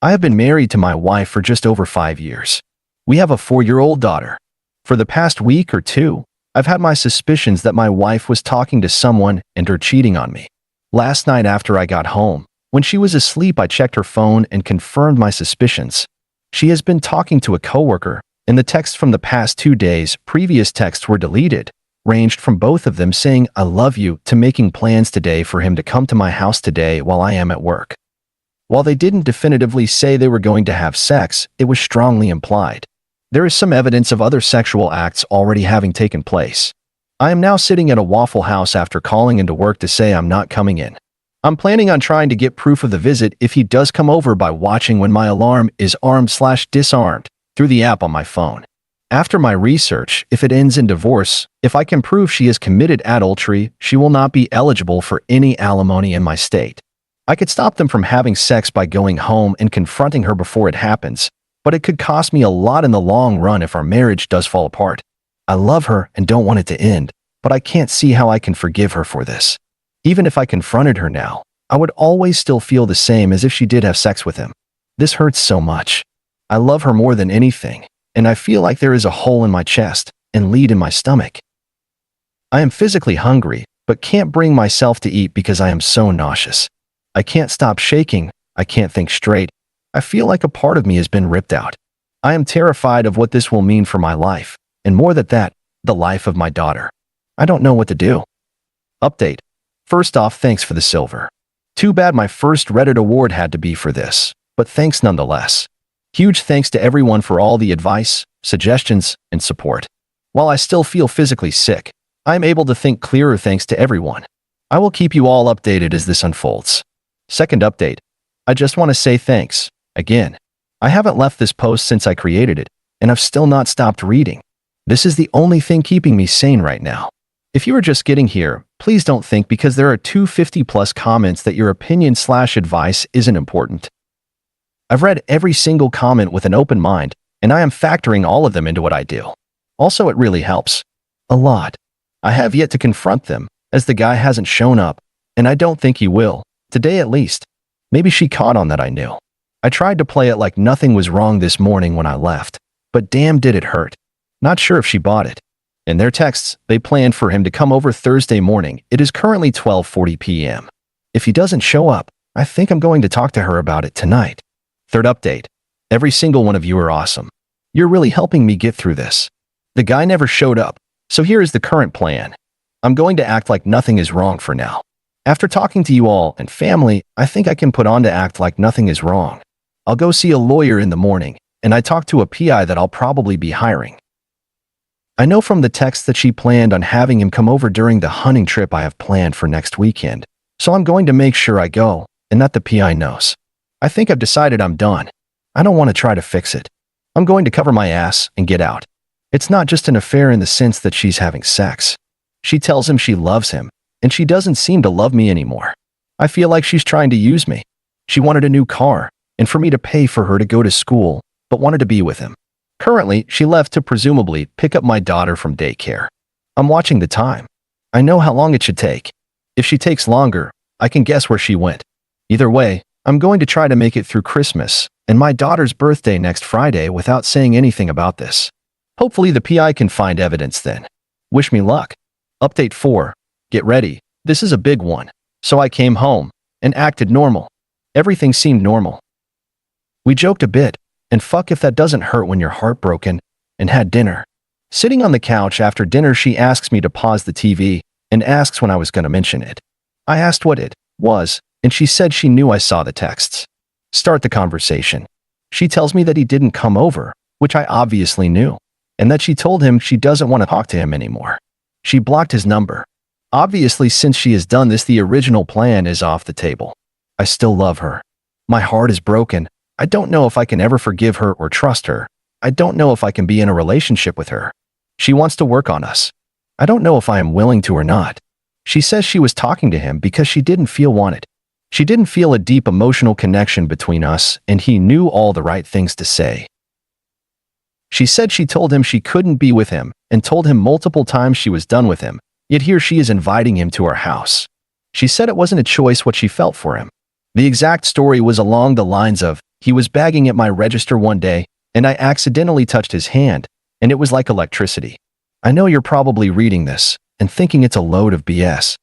I have been married to my wife for just over 5 years. We have a 4-year-old daughter. For the past week or two, I've had my suspicions that my wife was talking to someone and her cheating on me. Last night after I got home, when she was asleep, I checked her phone and confirmed my suspicions. She has been talking to a coworker, and the texts from the past 2 days, previous texts were deleted, ranged from both of them saying "I love you" to making plans today for him to come to my house today while I am at work. While they didn't definitively say they were going to have sex, it was strongly implied. There is some evidence of other sexual acts already having taken place. I am now sitting at a Waffle House after calling into work to say I'm not coming in. I'm planning on trying to get proof of the visit if he does come over by watching when my alarm is armed/disarmed through the app on my phone. After my research, if it ends in divorce, if I can prove she has committed adultery, she will not be eligible for any alimony in my state. I could stop them from having sex by going home and confronting her before it happens, but it could cost me a lot in the long run if our marriage does fall apart. I love her and don't want it to end, but I can't see how I can forgive her for this. Even if I confronted her now, I would always still feel the same as if she did have sex with him. This hurts so much. I love her more than anything, and I feel like there is a hole in my chest and lead in my stomach. I am physically hungry, but can't bring myself to eat because I am so nauseous. I can't stop shaking. I can't think straight. I feel like a part of me has been ripped out. I am terrified of what this will mean for my life, and more than that, the life of my daughter. I don't know what to do. Update. First off, thanks for the silver. Too bad my first Reddit award had to be for this, but thanks nonetheless. Huge thanks to everyone for all the advice, suggestions, and support. While I still feel physically sick, I am able to think clearer thanks to everyone. I will keep you all updated as this unfolds. Second update. I just want to say thanks, again. I haven't left this post since I created it, and I've still not stopped reading. This is the only thing keeping me sane right now. If you are just getting here, please don't think because there are 250+ comments that your opinion/advice isn't important. I've read every single comment with an open mind, and I am factoring all of them into what I do. Also, it really helps. A lot. I have yet to confront them, as the guy hasn't shown up, and I don't think he will. Today at least. Maybe she caught on that I knew. I tried to play it like nothing was wrong this morning when I left, but damn did it hurt. Not sure if she bought it. In their texts, they planned for him to come over Thursday morning. It is currently 12:40 p.m. If he doesn't show up, I think I'm going to talk to her about it tonight. Third update. Every single one of you are awesome. You're really helping me get through this. The guy never showed up, so here is the current plan. I'm going to act like nothing is wrong for now. After talking to you all and family, I think I can put on to act like nothing is wrong. I'll go see a lawyer in the morning, and I talked to a PI that I'll probably be hiring. I know from the text that she planned on having him come over during the hunting trip I have planned for next weekend, so I'm going to make sure I go, and that the PI knows. I think I've decided I'm done. I don't want to try to fix it. I'm going to cover my ass and get out. It's not just an affair in the sense that she's having sex. She tells him she loves him, and she doesn't seem to love me anymore. I feel like she's trying to use me. She wanted a new car, and for me to pay for her to go to school, but wanted to be with him. Currently, she left to presumably pick up my daughter from daycare. I'm watching the time. I know how long it should take. If she takes longer, I can guess where she went. Either way, I'm going to try to make it through Christmas and my daughter's birthday next Friday without saying anything about this. Hopefully the PI can find evidence then. Wish me luck. Update 4. Get ready. This is a big one. So I came home and acted normal. Everything seemed normal. We joked a bit, and fuck if that doesn't hurt when you're heartbroken, and had dinner. Sitting on the couch after dinner, she asks me to pause the TV and asks when I was going to mention it. I asked what it was, and she said she knew I saw the texts. Start the conversation. She tells me that he didn't come over, which I obviously knew, and that she told him she doesn't want to talk to him anymore. She blocked his number. Obviously, since she has done this, the original plan is off the table. I still love her. My heart is broken. I don't know if I can ever forgive her or trust her. I don't know if I can be in a relationship with her. She wants to work on us. I don't know if I am willing to or not. She says she was talking to him because she didn't feel wanted. She didn't feel a deep emotional connection between us, and he knew all the right things to say. She said she told him she couldn't be with him and told him multiple times she was done with him, yet here she is inviting him to her house. She said it wasn't a choice what she felt for him. The exact story was along the lines of, He was bagging at my register one day, and I accidentally touched his hand, and it was like electricity. I know you're probably reading this and thinking it's a load of BS.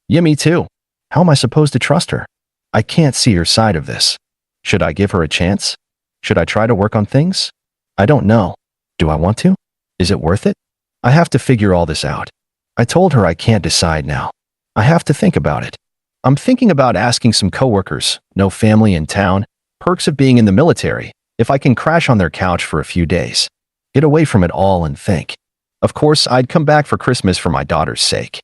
Yeah, me too. How am I supposed to trust her? I can't see her side of this. Should I give her a chance? Should I try to work on things? I don't know. Do I want to? Is it worth it? I have to figure all this out. I told her I can't decide now. I have to think about it. I'm thinking about asking some coworkers, no family in town, perks of being in the military, if I can crash on their couch for a few days. Get away from it all and think. Of course, I'd come back for Christmas for my daughter's sake.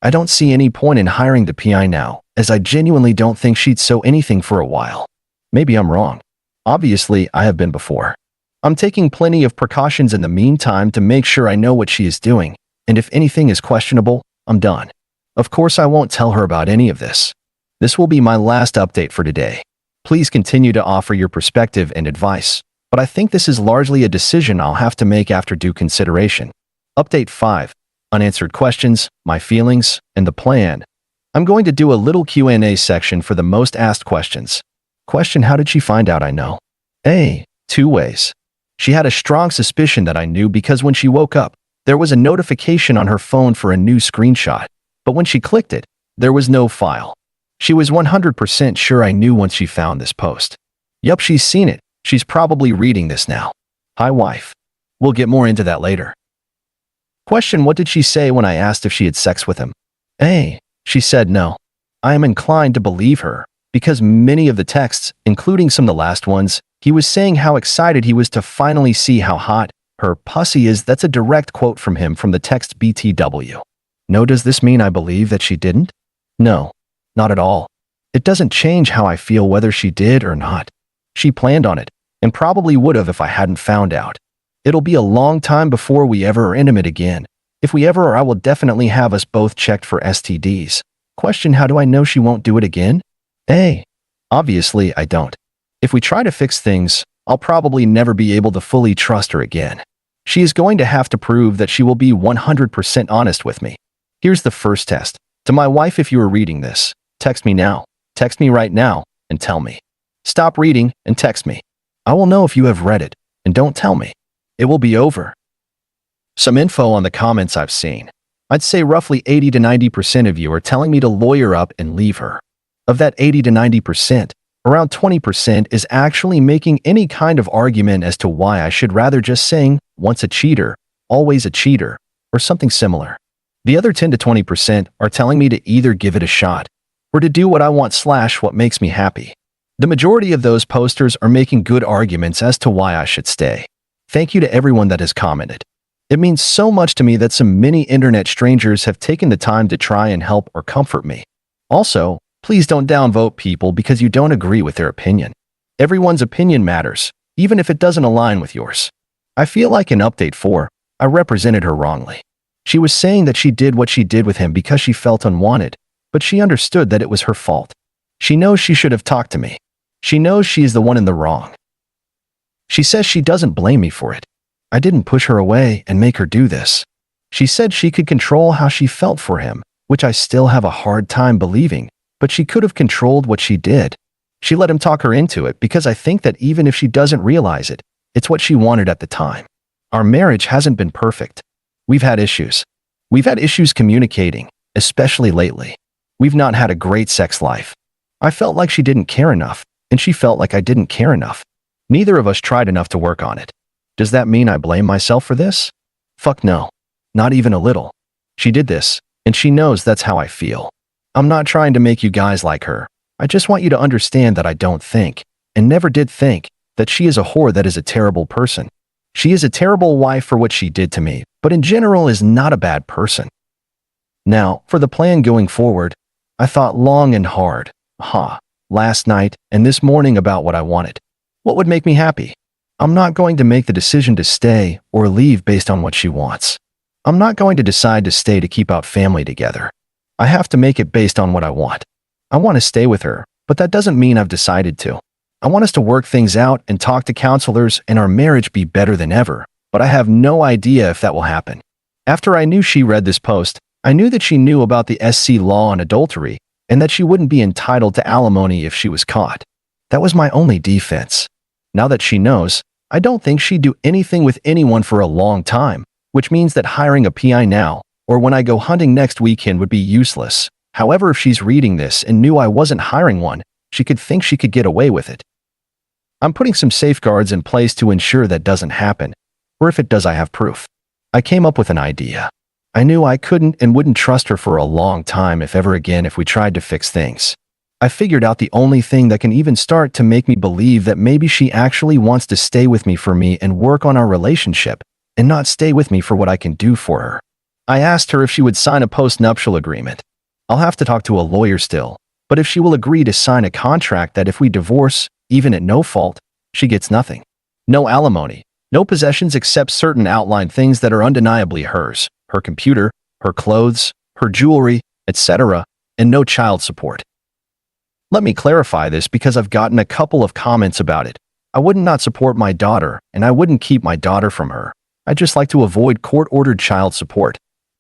I don't see any point in hiring the PI now, as I genuinely don't think she'd sew anything for a while. Maybe I'm wrong. Obviously, I have been before. I'm taking plenty of precautions in the meantime to make sure I know what she is doing, and if anything is questionable, I'm done. Of course, I won't tell her about any of this. This will be my last update for today. Please continue to offer your perspective and advice, but I think this is largely a decision I'll have to make after due consideration. Update 5. Unanswered questions, my feelings, and the plan. I'm going to do a little Q&A section for the most asked questions. Question: how did she find out I know? A. 2 ways. She had a strong suspicion that I knew because when she woke up, there was a notification on her phone for a new screenshot, but when she clicked it, there was no file. She was 100% sure I knew once she found this post. Yup, she's seen it. She's probably reading this now. Hi, wife. We'll get more into that later. Question: what did she say when I asked if she had sex with him? A. She said no. I am inclined to believe her, because many of the texts, including some of the last ones, he was saying how excited he was to finally see how hot her pussy is. That's a direct quote from him from the text BTW. No, does this mean I believe that she didn't? No, not at all. It doesn't change how I feel whether she did or not. She planned on it, and probably would have if I hadn't found out. It'll be a long time before we ever are intimate again. If we ever are, I will definitely have us both checked for STDs. Question: how do I know she won't do it again? A. Obviously, I don't. If we try to fix things, I'll probably never be able to fully trust her again. She is going to have to prove that she will be 100% honest with me. Here's the first test. To my wife, if you are reading this, text me now. Text me right now and tell me. Stop reading and text me. I will know if you have read it, and don't tell me. It will be over. Some info on the comments I've seen. I'd say roughly 80 to 90% of you are telling me to lawyer up and leave her. Of that 80 to 90%, around 20% is actually making any kind of argument as to why I should rather just saying, once a cheater, always a cheater, or something similar. The other 10 to 20% are telling me to either give it a shot, or to do what I want / what makes me happy. The majority of those posters are making good arguments as to why I should stay. Thank you to everyone that has commented. It means so much to me that some many internet strangers have taken the time to try and help or comfort me. Also, please don't downvote people because you don't agree with their opinion. Everyone's opinion matters, even if it doesn't align with yours. I feel like in Update 4, I represented her wrongly. She was saying that she did what she did with him because she felt unwanted, but she understood that it was her fault. She knows she should have talked to me. She knows she is the one in the wrong. She says she doesn't blame me for it. I didn't push her away and make her do this. She said she could control how she felt for him, which I still have a hard time believing, but she could have controlled what she did. She let him talk her into it because I think that even if she doesn't realize it, it's what she wanted at the time. Our marriage hasn't been perfect. We've had issues. We've had issues communicating, especially lately. We've not had a great sex life. I felt like she didn't care enough, and she felt like I didn't care enough. Neither of us tried enough to work on it. Does that mean I blame myself for this? Fuck no. Not even a little. She did this, and she knows that's how I feel. I'm not trying to make you guys like her. I just want you to understand that I don't think, and never did think, that she is a whore that is a terrible person. She is a terrible wife for what she did to me, but in general is not a bad person. Now, for the plan going forward, I thought long and hard, last night and this morning about what I wanted. What would make me happy? I'm not going to make the decision to stay or leave based on what she wants. I'm not going to decide to stay to keep our family together. I have to make it based on what I want. I want to stay with her, but that doesn't mean I've decided to. I want us to work things out and talk to counselors and our marriage be better than ever, but I have no idea if that will happen. After I knew she read this post, I knew that she knew about the SC law on adultery and that she wouldn't be entitled to alimony if she was caught. That was my only defense. Now that she knows, I don't think she'd do anything with anyone for a long time, which means that hiring a PI now, or when I go hunting next weekend, would be useless. However, if she's reading this and knew I wasn't hiring one, she could think she could get away with it. I'm putting some safeguards in place to ensure that doesn't happen, or if it does, I have proof. I came up with an idea. I knew I couldn't and wouldn't trust her for a long time, if ever again, if we tried to fix things. I figured out the only thing that can even start to make me believe that maybe she actually wants to stay with me for me and work on our relationship, and not stay with me for what I can do for her. I asked her if she would sign a post-nuptial agreement. I'll have to talk to a lawyer still, but if she will agree to sign a contract that if we divorce, even at no fault, she gets nothing. No alimony, no possessions except certain outlined things that are undeniably hers, her computer, her clothes, her jewelry, etc., and no child support. Let me clarify this because I've gotten a couple of comments about it. I wouldn't not support my daughter, and I wouldn't keep my daughter from her. I'd just like to avoid court-ordered child support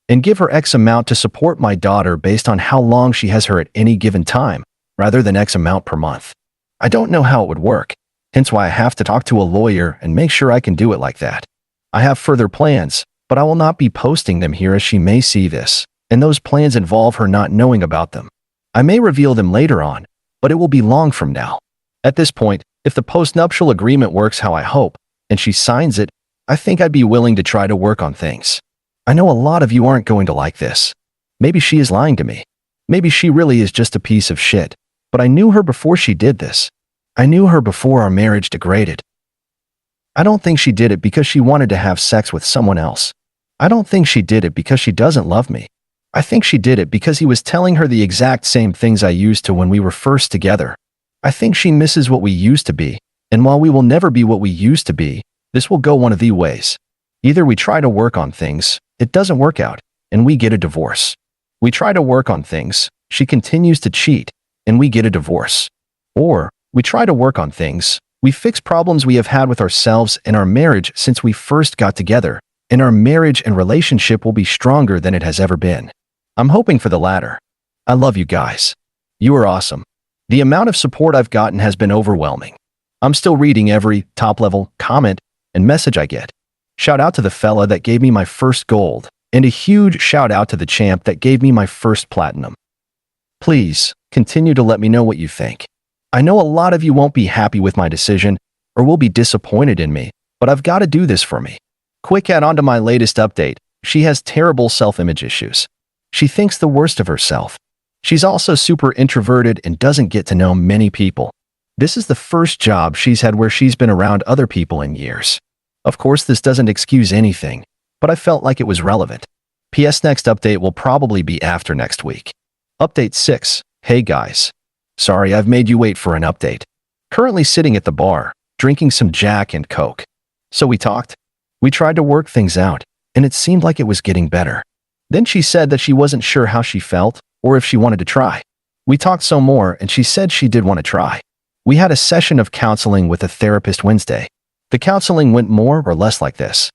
and give her X amount to support my daughter based on how long she has her at any given time, rather than X amount per month. I don't know how it would work, hence why I have to talk to a lawyer and make sure I can do it like that. I have further plans, but I will not be posting them here as she may see this, and those plans involve her not knowing about them. I may reveal them later on, but it will be long from now. At this point, if the postnuptial agreement works how I hope, and she signs it, I think I'd be willing to try to work on things. I know a lot of you aren't going to like this. Maybe she is lying to me. Maybe she really is just a piece of shit. But I knew her before she did this. I knew her before our marriage degraded. I don't think she did it because she wanted to have sex with someone else. I don't think she did it because she doesn't love me. I think she did it because he was telling her the exact same things I used to when we were first together. I think she misses what we used to be, and while we will never be what we used to be, this will go one of the ways. Either we try to work on things, it doesn't work out, and we get a divorce. We try to work on things, she continues to cheat, and we get a divorce. Or, we try to work on things, we fix problems we have had with ourselves and our marriage since we first got together, and our marriage and relationship will be stronger than it has ever been. I'm hoping for the latter. I love you guys. You are awesome. The amount of support I've gotten has been overwhelming. I'm still reading every top-level comment and message I get. Shout out to the fella that gave me my first gold, and a huge shout out to the champ that gave me my first platinum. Please, continue to let me know what you think. I know a lot of you won't be happy with my decision, or will be disappointed in me, but I've got to do this for me. Quick add on to my latest update, she has terrible self-image issues. She thinks the worst of herself. She's also super introverted and doesn't get to know many people. This is the first job she's had where she's been around other people in years. Of course, this doesn't excuse anything, but I felt like it was relevant. PS next update will probably be after next week. Update 6. Hey guys. Sorry I've made you wait for an update. Currently sitting at the bar, drinking some Jack and Coke. So we talked. We tried to work things out, and it seemed like it was getting better. Then she said that she wasn't sure how she felt, or if she wanted to try. We talked some more, and she said she did want to try. We had a session of counseling with a therapist Wednesday. The counseling went more or less like this.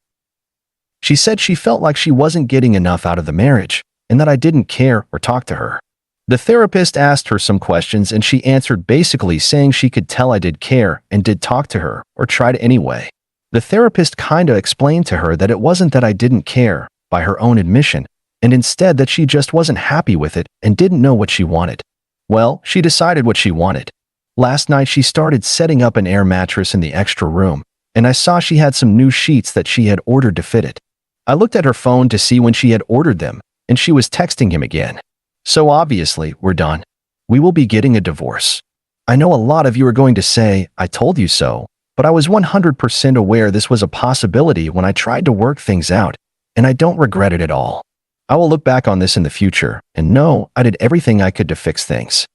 She said she felt like she wasn't getting enough out of the marriage, and that I didn't care or talk to her. The therapist asked her some questions, and she answered basically saying she could tell I did care and did talk to her, or tried anyway. The therapist kinda explained to her that it wasn't that I didn't care, by her own admission, and instead that she just wasn't happy with it and didn't know what she wanted. Well, she decided what she wanted. Last night she started setting up an air mattress in the extra room, and I saw she had some new sheets that she had ordered to fit it. I looked at her phone to see when she had ordered them, and she was texting him again. So obviously, we're done. We will be getting a divorce. I know a lot of you are going to say, I told you so, but I was 100% aware this was a possibility when I tried to work things out, and I don't regret it at all. I will look back on this in the future and know I did everything I could to fix things.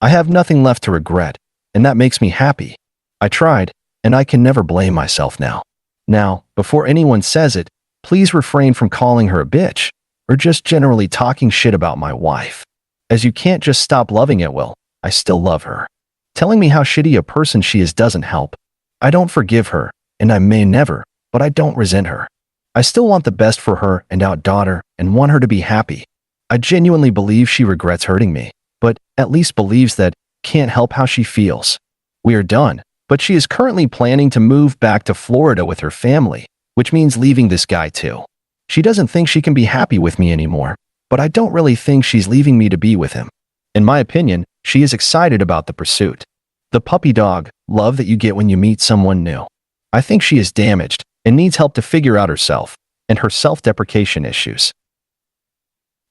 I have nothing left to regret, and that makes me happy. I tried, and I can never blame myself now. Now, before anyone says it, please refrain from calling her a bitch, or just generally talking shit about my wife. As you can't just stop loving it, well, I still love her. Telling me how shitty a person she is doesn't help. I don't forgive her, and I may never, but I don't resent her. I still want the best for her and our daughter and want her to be happy. I genuinely believe she regrets hurting me, but at least believes that can't help how she feels. We are done, but she is currently planning to move back to Florida with her family, which means leaving this guy too. She doesn't think she can be happy with me anymore, but I don't really think she's leaving me to be with him. In my opinion, she is excited about the pursuit. The puppy dog love that you get when you meet someone new. I think she is damaged and needs help to figure out herself and her self-deprecation issues.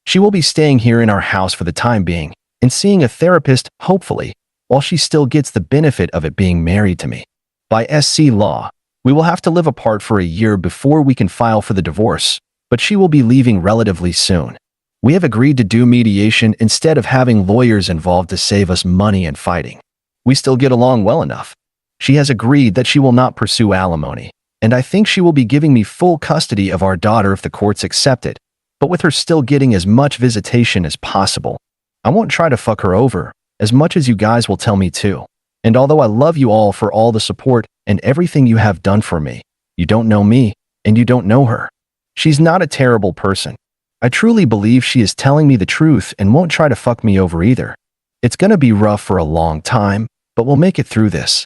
She will be staying here in our house for the time being and seeing a therapist, hopefully, while she still gets the benefit of it being married to me. By SC law, we will have to live apart for a year before we can file for the divorce, but she will be leaving relatively soon. We have agreed to do mediation instead of having lawyers involved to save us money and fighting. We still get along well enough. She has agreed that she will not pursue alimony, and I think she will be giving me full custody of our daughter if the courts accept it, but with her still getting as much visitation as possible. I won't try to fuck her over, as much as you guys will tell me to. And although I love you all for all the support and everything you have done for me, you don't know me, and you don't know her. She's not a terrible person. I truly believe she is telling me the truth and won't try to fuck me over either. It's gonna be rough for a long time, but we'll make it through this.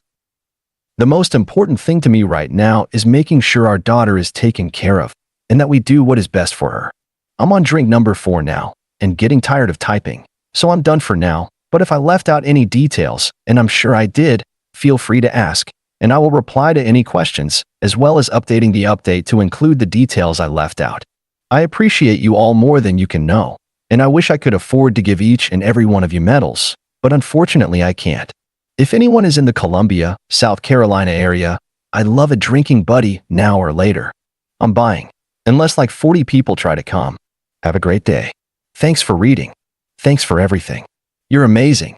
The most important thing to me right now is making sure our daughter is taken care of, and that we do what is best for her. I'm on drink number 4 now, and getting tired of typing, so I'm done for now, but if I left out any details, and I'm sure I did, feel free to ask, and I will reply to any questions, as well as updating the update to include the details I left out. I appreciate you all more than you can know, and I wish I could afford to give each and every one of you medals, but unfortunately I can't. If anyone is in the Columbia, South Carolina area, I'd love a drinking buddy now or later. I'm buying, unless like 40 people try to come. Have a great day. Thanks for reading. Thanks for everything. You're amazing.